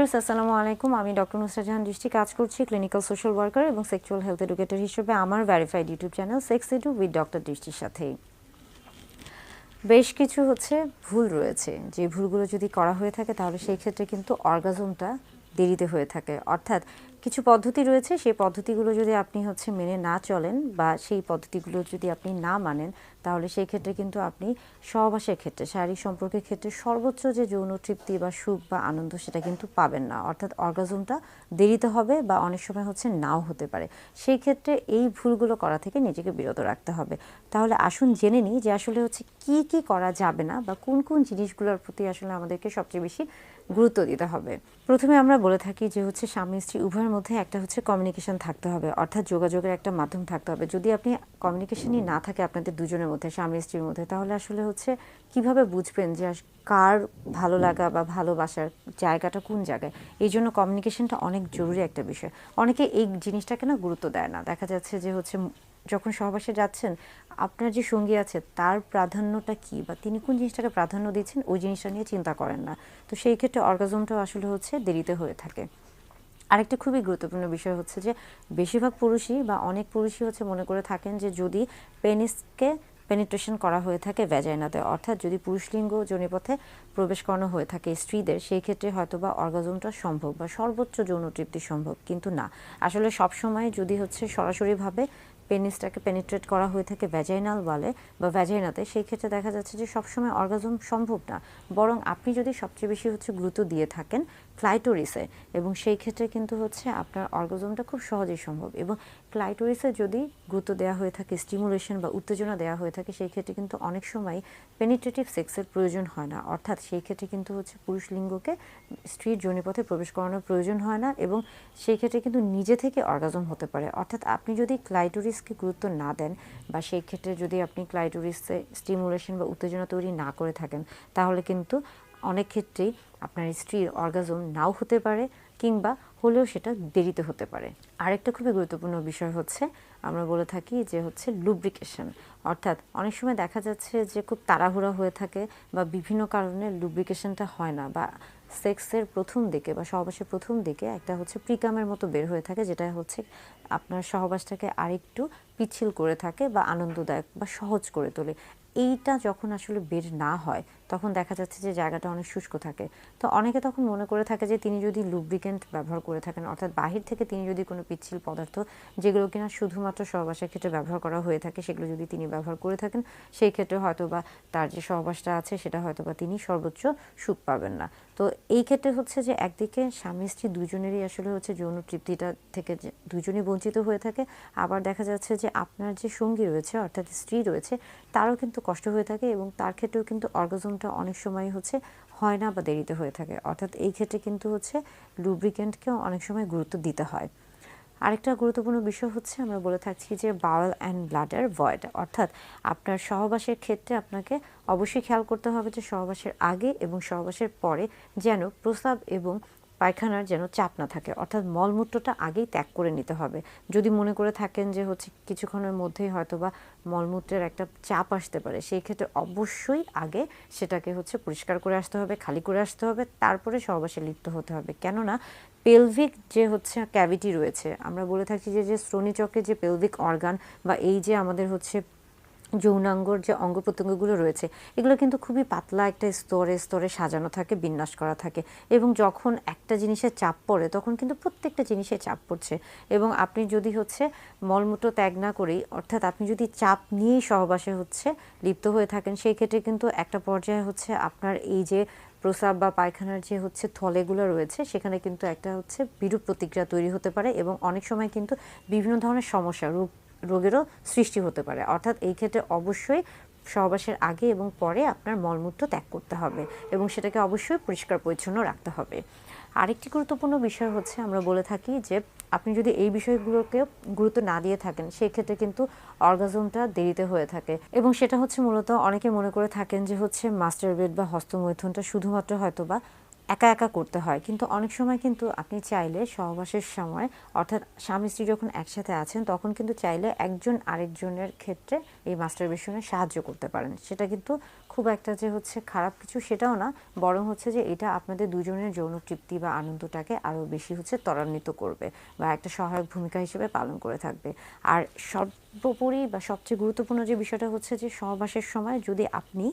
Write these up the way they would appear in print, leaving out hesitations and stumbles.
Viewers আসসালামু আলাইকুম। আমি ডক্টর নুসরাত জাহান দৃষ্টি কাজ করছি ক্লিনিক্যাল সোশ্যাল ওয়ার্কার এবং সেক্সুয়াল হেলথ এডুকেটর হিসেবে আমার verified YouTube channel sex edu with doctor দৃষ্টির সাথেই। বেশ কিছু ভুল রয়েছে, যে ভুলগুলো যদি করা হয়ে থাকে তাহলে সেই ক্ষেত্রে কিন্তু অর্গাজমটা দেরিতে হয়ে থাকে। অর্থাৎ কিছু পদ্ধতি রয়েছে, সেই পদ্ধতিগুলো যদি আপনি মেনে না চলেন বা সেই পদ্ধতিগুলো যদি আপনি না মানেন, তাহলে সেই ক্ষেত্রে কিন্তু আপনি সহবাসের ক্ষেত্রে, শারীরিক সম্পর্কের ক্ষেত্রে সর্বোচ্চ যে যৌন তৃপ্তি বা সুখ বা আনন্দ সেটা কিন্তু পাবেন না। অর্থাৎ অর্গাজমটা দেরিতে হবে বা অনেক সময় নাও হতে পারে। সেই ক্ষেত্রে এই ভুলগুলো করা থেকে নিজেকে বিরত রাখতে হবে। তাহলে আসুন জেনে নিই যে আসলে কি কি করা যাবে না বা কোন কোন জিনিসগুলোর প্রতি আসলে আমাদেরকে সবচেয়ে বেশি গুরুত্ব দিতে হবে। প্রথমে আমরা বলে থাকি যে স্বামী স্ত্রী উভয়ের মধ্যে একটা কমিউনিকেশন থাকতে হবে, অর্থাৎ যোগাযোগের একটা মাধ্যম থাকতে হবে। যদি আপনি কমিউনিকেশনই না থাকে আপনাদের দুজনের মধ্যে, স্বামী স্ত্রীর মধ্যে, তাহলে আসলে কিভাবে বুঝবেন যে কার ভালো লাগা বা ভালোবাসার জায়গাটা কোন জায়গায়। এই জন্য কমিউনিকেশনটা অনেক জরুরি একটা বিষয়। অনেকে এই জিনিসটাকে না গুরুত্ব দেয় না। দেখা যাচ্ছে যে যখন সহবাসে যাচ্ছেন, আপনার যে সঙ্গী আছে তার প্রাধান্যটা কি বা তিনি কোন জিনিসটাকে প্রাধান্য দিচ্ছেন ওই জিনিসটা নিয়ে চিন্তা করেন না। তো সেই ক্ষেত্রে অর্গাজমটাও আসলে দেরিতে হয়ে থাকে। আরেকটা খুবই গুরুত্বপূর্ণ বিষয় যে বেশিরভাগ পুরুষই বা অনেক পুরুষই মনে করে থাকেন যে যদি পেনিসকে পেনিট্রেশন করা হয়ে থাকে ভ্যাজাইনাতে, অর্থাৎ যদি পুরুষলিঙ্গ যোনিপথে প্রবেশ করানো হয়ে থাকে স্ত্রীদের, সেই ক্ষেত্রে হয়তোবা অর্গাজমটা সম্ভব বা সর্বোচ্চ যৌন তৃপ্তি সম্ভব। কিন্তু না, আসলে সবসময় যদি সরাসরিভাবে পেনিসটাকে পেনিট্রেট করা হয়ে থাকে ভ্যাজাইনাল ওয়ালে বা ভ্যাজাইনাতে, সেই ক্ষেত্রে দেখা যাচ্ছে যে সবসময় অর্গাজম সম্ভব না। বরং আপনি যদি সবচেয়ে বেশি গুরুত্ব দিয়ে থাকেন ক্লাইটোরিসে, এবং সেই ক্ষেত্রে কিন্তু আপনার অর্গাজমটা খুব সহজেই সম্ভব। এবং ক্লাইটোরিসে যদি গুরুত্ব দেওয়া হয়ে থাকে, স্টিমুলেশন বা উত্তেজনা দেওয়া হয়ে থাকে, সেই ক্ষেত্রে কিন্তু অনেক সময় পেনিট্রেটিভ সেক্সের প্রয়োজন হয় না। অর্থাৎ সেই ক্ষেত্রে কিন্তু পুরুষ লিঙ্গকে স্ত্রীর যোনিপথে প্রবেশ করানোর প্রয়োজন হয় না, এবং সেই ক্ষেত্রে কিন্তু নিজে থেকে অর্গাজম হতে পারে। অর্থাৎ আপনি যদি ক্লাইটোরিসকে গুরুত্ব না দেন বা সেই ক্ষেত্রে যদি আপনি ক্লাইটোরিসে স্টিমুলেশন বা উত্তেজনা তৈরি না করে থাকেন, তাহলে কিন্তু অনেক ক্ষেত্রেই আপনার স্ত্রীর অর্গাজম নাও হতে পারে, কিংবা হলেও সেটা দেরিতে হতে পারে। আরেকটা খুবই গুরুত্বপূর্ণ বিষয় আমরা বলে থাকি যে লুব্রিকেশন। অর্থাৎ অনেক সময় দেখা যাচ্ছে যে খুব তাড়াহুড়া হয়ে থাকে বা বিভিন্ন কারণে লুব্রিকেশনটা হয় না, বা সেক্সের প্রথম দিকে বা সহবাসের প্রথম দিকে একটা প্রিকামের মতো বের হয়ে থাকে, যেটা আপনার সহবাসটাকে আরেকটু পিচ্ছিল করে থাকে বা আনন্দদায়ক বা সহজ করে তোলে। এইটা যখন আসলে বের না হয়, তখন দেখা যাচ্ছে যে জায়গাটা অনেক শুষ্ক থাকে। তো অনেকে তখন মনে করে থাকে যে তিনি যদি লুব্রিকেন্ট ব্যবহার করে থাকেন, অর্থাৎ বাহির থেকে তিনি যদি কোনো পিচ্ছিল পদার্থ, যেগুলো কিনা শুধুমাত্র সহবাসের ক্ষেত্রে ব্যবহার করা হয়ে থাকে, সেগুলো যদি তিনি ব্যবহার করে থাকেন, সেই ক্ষেত্রে হয়তো বা তার যে সহবাসটা আছে সেটা হয়তো বা তিনি সর্বোচ্চ সুখ পাবেন না। তো এই ক্ষেত্রে যে একদিকে স্বামী স্ত্রী দুজনেরই আসলে যৌন তৃপ্তিটা থেকে দুজনই বঞ্চিত হয়ে থাকে, আবার দেখা যাচ্ছে যে আপনার যে সঙ্গী রয়েছে অর্থাৎ স্ত্রী রয়েছে তারও কিন্তু কষ্ট হয়ে থাকে, এবং তার ক্ষেত্রেও কিন্তু অর্গাজমটা অনেক সময় হয় না বা দেরিতে হয়ে থাকে। অর্থাৎ এই ক্ষেত্রে কিন্তু লুব্রিকেন্টকেও অনেক সময় গুরুত্ব দিতে হয়। আরেকটা গুরুত্বপূর্ণ বিষয় আমরা বলে থাকছি যে বাওয়েল অ্যান্ড ব্লাডার ভয়েড। অর্থাৎ আপনার সহবাসের ক্ষেত্রে আপনাকে অবশ্যই খেয়াল করতে হবে যে সহবাসের আগে এবং সহবাসের পরে যেন প্রস্রাব এবং পায়খানার যেন চাপ না থাকে, অর্থাৎ মলমূত্রটা আগেই ত্যাগ করে নিতে হবে। যদি মনে করে থাকেন যে কিছুক্ষণের মধ্যেই হয়তো বা মলমূত্রের একটা চাপ আসতে পারে, সেই ক্ষেত্রে অবশ্যই আগে সেটাকে পরিষ্কার করে আসতে হবে, খালি করে আসতে হবে, তারপরে সহবাসে লিপ্ত হতে হবে। কেননা পেলভিক যে ক্যাভিটি রয়েছে, আমরা বলে থাকি যে শ্রোণীচক্রে যে পেলভিক অর্গান বা এই যে আমাদের যৌনাঙ্গর যে অঙ্গ প্রত্যঙ্গগুলো রয়েছে, এগুলো কিন্তু খুবই পাতলা একটা স্তরে স্তরে সাজানো থাকে, বিন্যাস করা থাকে, এবং যখন একটা জিনিসের চাপ পড়ে তখন কিন্তু প্রত্যেকটা জিনিসে চাপ পড়ছে। এবং আপনি যদি মলমূত্র ত্যাগ না করেই, অর্থাৎ আপনি যদি চাপ নিয়েই সহবাসে লিপ্ত হয়ে থাকেন, সেই ক্ষেত্রে কিন্তু একটা পর্যায়ে আপনার এই যে প্রস্রাব বা পায়খানার যে থলেগুলো রয়েছে, সেখানে কিন্তু একটা বিরূপ প্রতিক্রিয়া তৈরি হতে পারে, এবং অনেক সময় কিন্তু বিভিন্ন ধরনের সমস্যা রোগেরও সৃষ্টি হতে পারে। অর্থাৎ এই ক্ষেত্রে অবশ্যই সহবাসের আগে এবং পরে আপনার মলমূত্র ত্যাগ করতে হবে, এবং সেটাকে অবশ্যই পরিষ্কার পরিচ্ছন্ন রাখতে হবে। আরেকটি গুরুত্বপূর্ণ বিষয় আমরা বলে থাকি যে আপনি যদি এই বিষয়গুলোকে গুরুত্ব না দিয়ে থাকেন, সেই ক্ষেত্রে কিন্তু অর্গাজমটা দেরিতে হয়ে থাকে, এবং সেটা মূলত অনেকে মনে করে থাকেন যে মাস্টারবেড বা হস্তমৈথুনটা শুধুমাত্র হয়তো বা একা একা করতে হয়। কিন্তু অনেক সময় কিন্তু আপনি চাইলে সহবাসের সময়, অর্থাৎ স্বামী স্ত্রী যখন একসাথে আছেন, তখন কিন্তু চাইলে একজন আরেকজনের ক্ষেত্রে এই মাস্টারবেশনে সাহায্য করতে পারেন। সেটা কিন্তু খুব একটা যে হচ্ছে খারাপ কিছু সেটাও না, বরং হচ্ছে যে এটা আপনাদের দুজনের যৌন তৃপ্তি বা আনন্দটাকে আরও বেশি হচ্ছে ত্বরান্বিত করবে বা একটা সহায়ক ভূমিকা হিসেবে পালন করে থাকবে। আর সর্বোপরি বা সবচেয়ে গুরুত্বপূর্ণ যে বিষয়টা হচ্ছে যে সহবাসের সময় যদি আপনি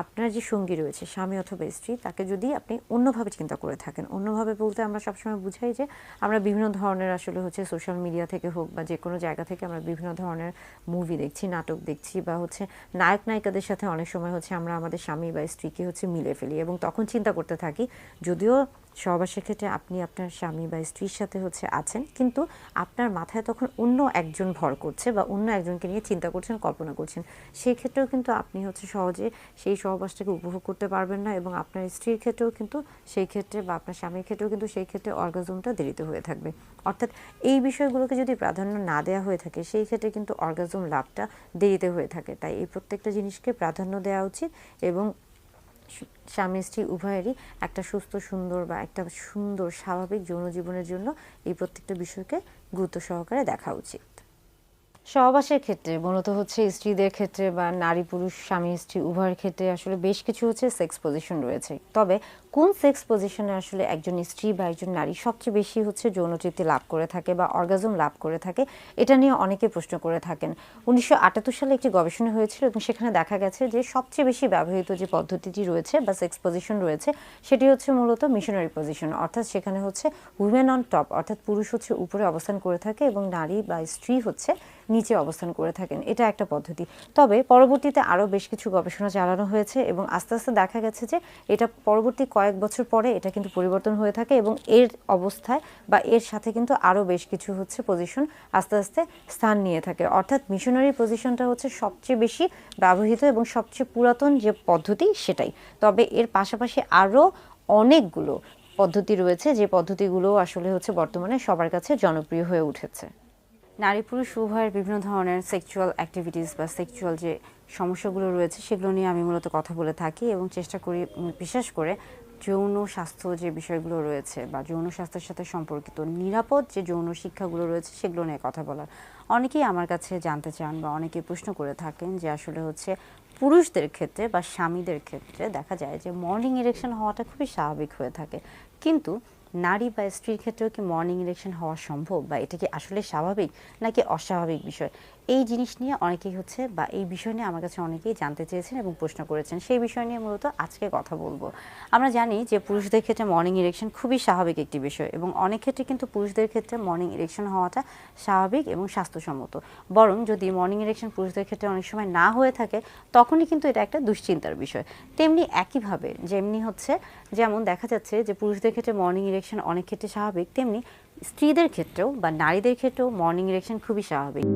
আপনার যে সঙ্গী রয়েছে স্বামী অথবা স্ত্রী, তাকে যদি আপনি অন্যভাবে চিন্তা করে থাকেন, অন্যভাবে বলতে আমরা সবসময় বুঝাই যে আমরা বিভিন্ন ধরনের আসলে হচ্ছে সোশ্যাল মিডিয়া থেকে হোক বা যে কোনো জায়গা থেকে আমরা বিভিন্ন ধরনের মুভি দেখছি, নাটক দেখছি, বা হচ্ছে নায়ক নায়িকাদের সাথে অনেক সময় হচ্ছে আমরা আমাদের স্বামী বা স্ত্রীকে হচ্ছে মিলে ফেলি এবং তখন চিন্তা করতে থাকি, যদিও সহবাসের ক্ষেত্রে আপনি আপনার স্বামী বা স্ত্রীর সাথে হচ্ছে আছেন, কিন্তু আপনার মাথায় তখন অন্য একজন ভর করছে বা অন্য একজনকে নিয়ে চিন্তা করছেন, কল্পনা করছেন। সেই ক্ষেত্রেও কিন্তু আপনি হচ্ছে সহজে সেই সহবাসটাকে উপভোগ করতে পারবেন না, এবং আপনার স্ত্রীর ক্ষেত্রেও কিন্তু সেই ক্ষেত্রে বা আপনার স্বামীর ক্ষেত্রেও কিন্তু সেই ক্ষেত্রে অর্গাজমটা দেরিতে হয়ে থাকবে। অর্থাৎ এই বিষয়গুলোকে যদি প্রাধান্য না দেওয়া হয়ে থাকে, সেই ক্ষেত্রে কিন্তু অর্গাজম লাভটা দেরিতে হয়ে থাকে। তাই এই প্রত্যেকটা জিনিসকে প্রাধান্য দেওয়া উচিত এবং স্বামী স্ত্রী উভয়েরই একটা সুস্থ সুন্দর বা একটা সুন্দর স্বাভাবিক যৌন জীবনের জন্য এই প্রত্যেকটা বিষয়কে গুরুত্ব সহকারে দেখা উচিত। সহবাসের ক্ষেত্রে মূলত হচ্ছে স্ত্রীদের ক্ষেত্রে বা নারী পুরুষ স্বামী স্ত্রী উভয়ের ক্ষেত্রে আসলে বেশ কিছু হচ্ছে সেক্স পজিশন রয়েছে। তবে কোন সেক্স পজিশনে আসলে একজন স্ত্রী বা একজন নারী সবচেয়ে বেশি হচ্ছে যৌন তৃপ্তি লাভ করে থাকে বা অর্গাজম লাভ করে থাকে, এটা নিয়ে অনেকে প্রশ্ন করে থাকেন। 1978 সালে একটি গবেষণা হয়েছিল এবং সেখানে দেখা গেছে যে সবচেয়ে বেশি ব্যবহৃত যে পদ্ধতিটি রয়েছে বা সেক্স পজিশন রয়েছে সেটি হচ্ছে মূলত মিশনারি পজিশন, অর্থাৎ সেখানে হচ্ছে উইমেন অন টপ, অর্থাৎ পুরুষ হচ্ছে উপরে অবস্থান করে থাকে এবং নারী বা স্ত্রী হচ্ছে নিচে অবস্থান করে থাকেন। এটা একটা পদ্ধতি। তবে পরবর্তীতে আরও বেশ কিছু গবেষণা চালানো হয়েছে এবং আস্তে আস্তে দেখা গেছে যে এটা পরবর্তী কয়েক বছর পরে এটা কিন্তু পরিবর্তন হয়ে থাকে এবং এর অবস্থায় বা এর সাথে কিন্তু আরও বেশ কিছু হচ্ছে পজিশন আস্তে আস্তে স্থান নিয়ে থাকে। অর্থাৎ মিশনারি পজিশনটা হচ্ছে সবচেয়ে বেশি ব্যবহৃত এবং সবচেয়ে পুরাতন যে পদ্ধতি সেটাই। তবে এর পাশাপাশি আরও অনেকগুলো পদ্ধতি রয়েছে যে পদ্ধতিগুলো আসলে হচ্ছে বর্তমানে সবার কাছে জনপ্রিয় হয়ে উঠেছে। নারী পুরুষ উভয়ের বিভিন্ন ধরনের সেক্সুয়াল অ্যাক্টিভিটিস বা সেক্সুয়াল যে সমস্যাগুলো রয়েছে সেগুলো নিয়ে আমি মূলত কথা বলে থাকি এবং চেষ্টা করি বিশেষ করে যৌন স্বাস্থ্য যে বিষয়গুলো রয়েছে বা যৌন স্বাস্থ্যের সাথে সম্পর্কিত নিরাপদ যে যৌন শিক্ষাগুলো রয়েছে সেগুলো নিয়ে কথা বলার। অনেকেই আমার কাছে জানতে চান বা অনেকে প্রশ্ন করে থাকেন যে আসলে হচ্ছে পুরুষদের ক্ষেত্রে বা স্বামীদের ক্ষেত্রে দেখা যায় যে মর্নিং ইরেকশন হওয়াটা খুবই স্বাভাবিক হয়ে থাকে, কিন্তু নারী বা স্ত্রীর ক্ষেত্রেও কি মর্নিং ইরেকশন হওয়া সম্ভব বা এটা কি আসলে স্বাভাবিক নাকি অস্বাভাবিক বিষয়? এই জিনিস নিয়ে অনেকেই হচ্ছে বা এই বিষয় নিয়ে আমার কাছে অনেকেই জানতে চেয়েছেন এবং প্রশ্ন করেছেন। সেই বিষয় নিয়ে মূলত আজকে কথা বলবো। আমরা জানি যে পুরুষদের ক্ষেত্রে মর্নিং ইরেকশন খুবই স্বাভাবিক একটি বিষয় এবং অনেক ক্ষেত্রে কিন্তু পুরুষদের ক্ষেত্রে মর্নিং ইরেকশন হওয়াটা স্বাভাবিক এবং স্বাস্থ্যসম্মত। বরং যদি মর্নিং ইরেকশন পুরুষদের ক্ষেত্রে অনেক সময় না হয়ে থাকে তখনই কিন্তু এটা একটা দুশ্চিন্তার বিষয়। তেমনি একইভাবে যেমনি হচ্ছে যেমন দেখা যাচ্ছে যে পুরুষদের ক্ষেত্রে মর্নিং ইরেকশন অনেক ক্ষেত্রে স্বাভাবিক, তেমনি স্ত্রীদের ক্ষেত্রেও বা নারীদের ক্ষেত্রেও মর্নিং ইরেকশন খুবই স্বাভাবিক।